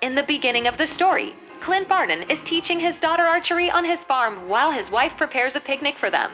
In the beginning of the story, Clint Barton is teaching his daughter archery on his farm while his wife prepares a picnic for them.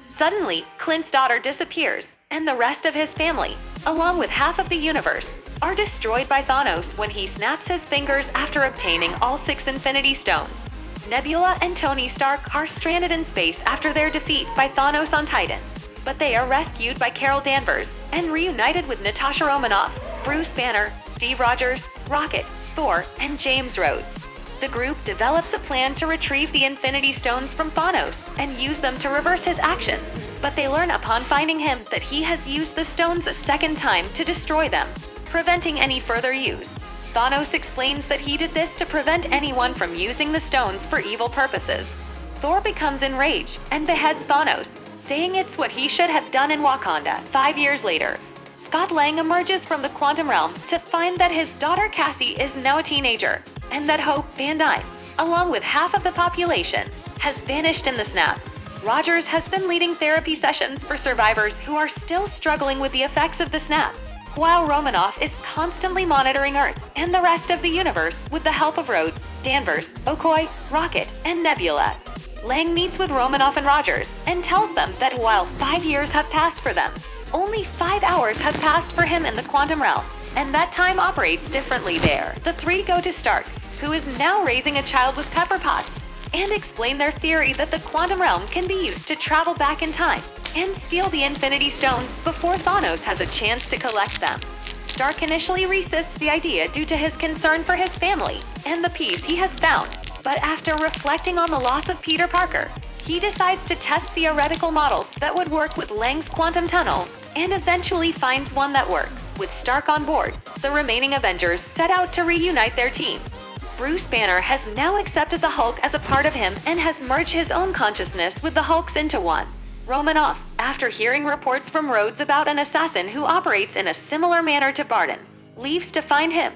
Suddenly, Clint's daughter disappears, and the rest of his family, along with half of the universe, are destroyed by Thanos when he snaps his fingers after obtaining all 6 Infinity Stones. Nebula and Tony Stark are stranded in space after their defeat by Thanos on Titan, but they are rescued by Carol Danvers and reunited with Natasha Romanoff, Bruce Banner, Steve Rogers, Rocket, Thor, and James Rhodes. The group develops a plan to retrieve the Infinity Stones from Thanos and use them to reverse his actions, but they learn upon finding him that he has used the stones a second time to destroy them, preventing any further use. Thanos explains that he did this to prevent anyone from using the stones for evil purposes. Thor becomes enraged and beheads Thanos, saying it's what he should have done in Wakanda. 5 years later, Scott Lang emerges from the quantum realm to find that his daughter Cassie is now a teenager, and that Hope Van Dyne, along with half of the population, has vanished in the snap. Rogers has been leading therapy sessions for survivors who are still struggling with the effects of the snap, while Romanoff is constantly monitoring Earth and the rest of the universe with the help of Rhodes, Danvers, Okoye, Rocket, and Nebula. Lang meets with Romanoff and Rogers and tells them that while 5 years have passed for them, only 5 hours have passed for him in the quantum realm, and that time operates differently there. The three go to Stark, who is now raising a child with pepper pots, and explain their theory that the quantum realm can be used to travel back in time and steal the Infinity Stones before Thanos has a chance to collect them. Stark initially resists the idea due to his concern for his family and the peace he has found, but after reflecting on the loss of Peter Parker, he decides to test theoretical models that would work with Lang's quantum tunnel and eventually finds one that works. With Stark on board, the remaining Avengers set out to reunite their team. Bruce Banner has now accepted the Hulk as a part of him and has merged his own consciousness with the Hulk's into one. Romanoff, after hearing reports from Rhodes about an assassin who operates in a similar manner to Barton, leaves to find him.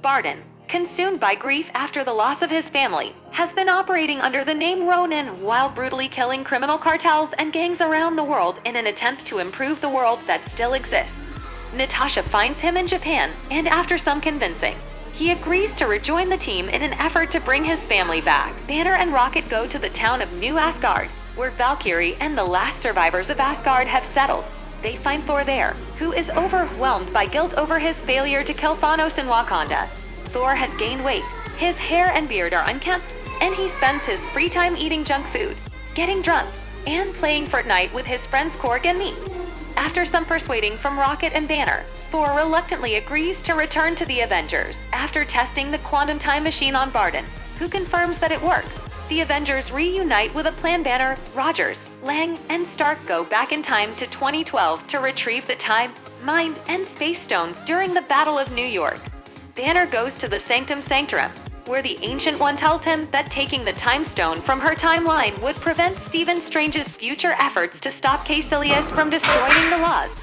Barton, consumed by grief after the loss of his family, has been operating under the name Ronin while brutally killing criminal cartels and gangs around the world in an attempt to improve the world that still exists. Natasha finds him in Japan, and after some convincing, he agrees to rejoin the team in an effort to bring his family back. Banner and Rocket go to the town of New Asgard, where Valkyrie and the last survivors of Asgard have settled. They find Thor there, who is overwhelmed by guilt over his failure to kill Thanos in Wakanda. Thor has gained weight, his hair and beard are unkempt, and he spends his free time eating junk food, getting drunk, and playing Fortnite with his friends Korg and me. After some persuading from Rocket and Banner, Thor reluctantly agrees to return to the Avengers. After testing the quantum time machine on Barton, who confirms that it works, the Avengers reunite with a plan. Banner, Rogers, Lang, and Stark go back in time to 2012 to retrieve the time, mind, and space stones during the Battle of New York. Banner goes to the Sanctum Sanctorum, where the Ancient One tells him that taking the Time Stone from her timeline would prevent Stephen Strange's future efforts to stop Caecilius from destroying the laws.